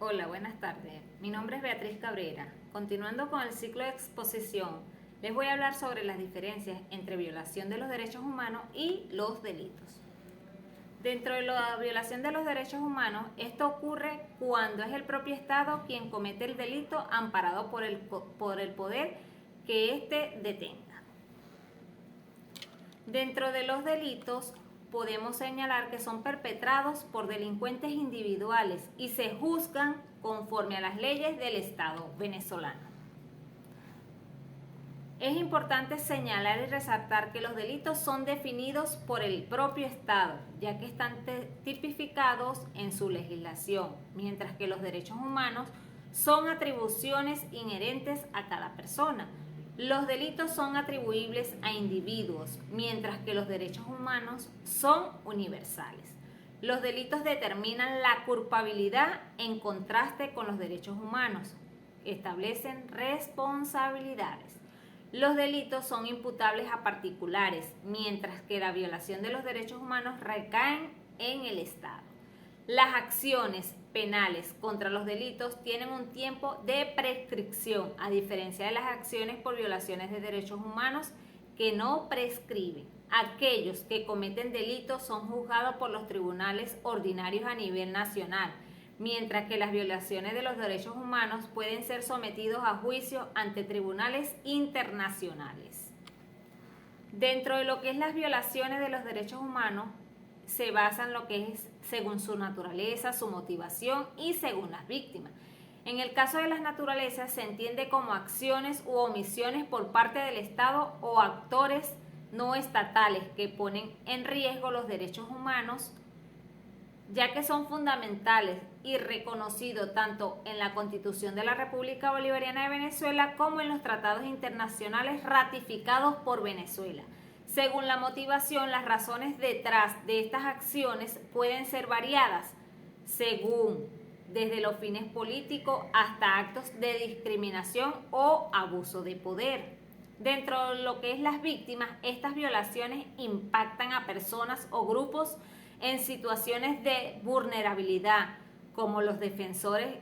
Hola, buenas tardes. Mi nombre es Beatriz Cabrera. Continuando con el ciclo de exposición, les voy a hablar sobre las diferencias entre violación de los derechos humanos y los delitos. Dentro de la violación de los derechos humanos, esto ocurre cuando es el propio Estado quien comete el delito amparado por el poder que éste detenga. Dentro de los delitos, podemos señalar que son perpetrados por delincuentes individuales y se juzgan conforme a las leyes del Estado venezolano. Es importante señalar y resaltar que los delitos son definidos por el propio Estado, ya que están tipificados en su legislación, mientras que los derechos humanos son atribuciones inherentes a cada persona. Los delitos son atribuibles a individuos, mientras que los derechos humanos son universales. Los delitos determinan la culpabilidad en contraste con los derechos humanos. Establecen responsabilidades. Los delitos son imputables a particulares, mientras que la violación de los derechos humanos recaen en el Estado. Las acciones penales contra los delitos tienen un tiempo de prescripción, a diferencia de las acciones por violaciones de derechos humanos que no prescriben. Aquellos que cometen delitos son juzgados por los tribunales ordinarios a nivel nacional, mientras que las violaciones de los derechos humanos pueden ser sometidos a juicio ante tribunales internacionales. Dentro de lo que es las violaciones de los derechos humanos, se basan en lo que es según su naturaleza, su motivación y según las víctimas. En el caso de las naturalezas se entiende como acciones u omisiones por parte del Estado o actores no estatales que ponen en riesgo los derechos humanos, ya que son fundamentales y reconocidos tanto en la Constitución de la República Bolivariana de Venezuela como en los tratados internacionales ratificados por Venezuela. Según la motivación, las razones detrás de estas acciones pueden ser variadas, según desde los fines políticos hasta actos de discriminación o abuso de poder. Dentro de lo que es las víctimas, estas violaciones impactan a personas o grupos en situaciones de vulnerabilidad, como los defensores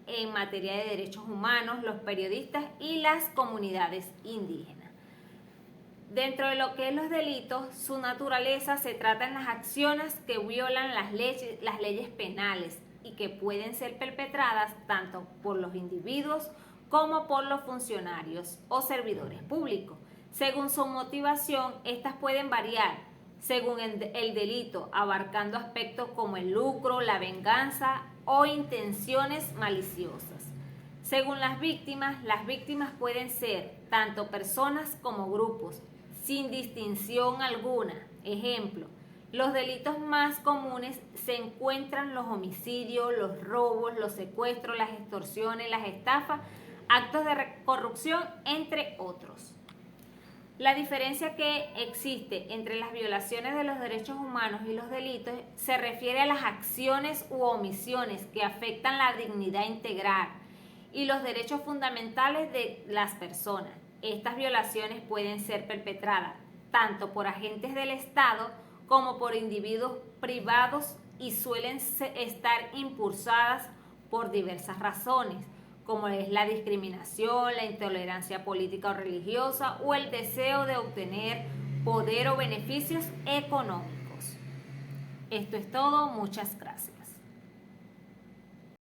en materia de derechos humanos, los periodistas y las comunidades indígenas. Dentro de lo que es los delitos, su naturaleza se trata en las acciones que violan las leyes penales y que pueden ser perpetradas tanto por los individuos como por los funcionarios o servidores públicos. Según su motivación, estas pueden variar según el delito, abarcando aspectos como el lucro, la venganza o intenciones maliciosas. Según las víctimas pueden ser tanto personas como grupos, sin distinción alguna. Ejemplo, los delitos más comunes se encuentran los homicidios, los robos, los secuestros, las extorsiones, las estafas, actos de corrupción, entre otros. La diferencia que existe entre las violaciones de los derechos humanos y los delitos se refiere a las acciones u omisiones que afectan la dignidad integral y los derechos fundamentales de las personas. Estas violaciones pueden ser perpetradas tanto por agentes del Estado como por individuos privados y suelen estar impulsadas por diversas razones, como es la discriminación, la intolerancia política o religiosa o el deseo de obtener poder o beneficios económicos. Esto es todo, muchas gracias.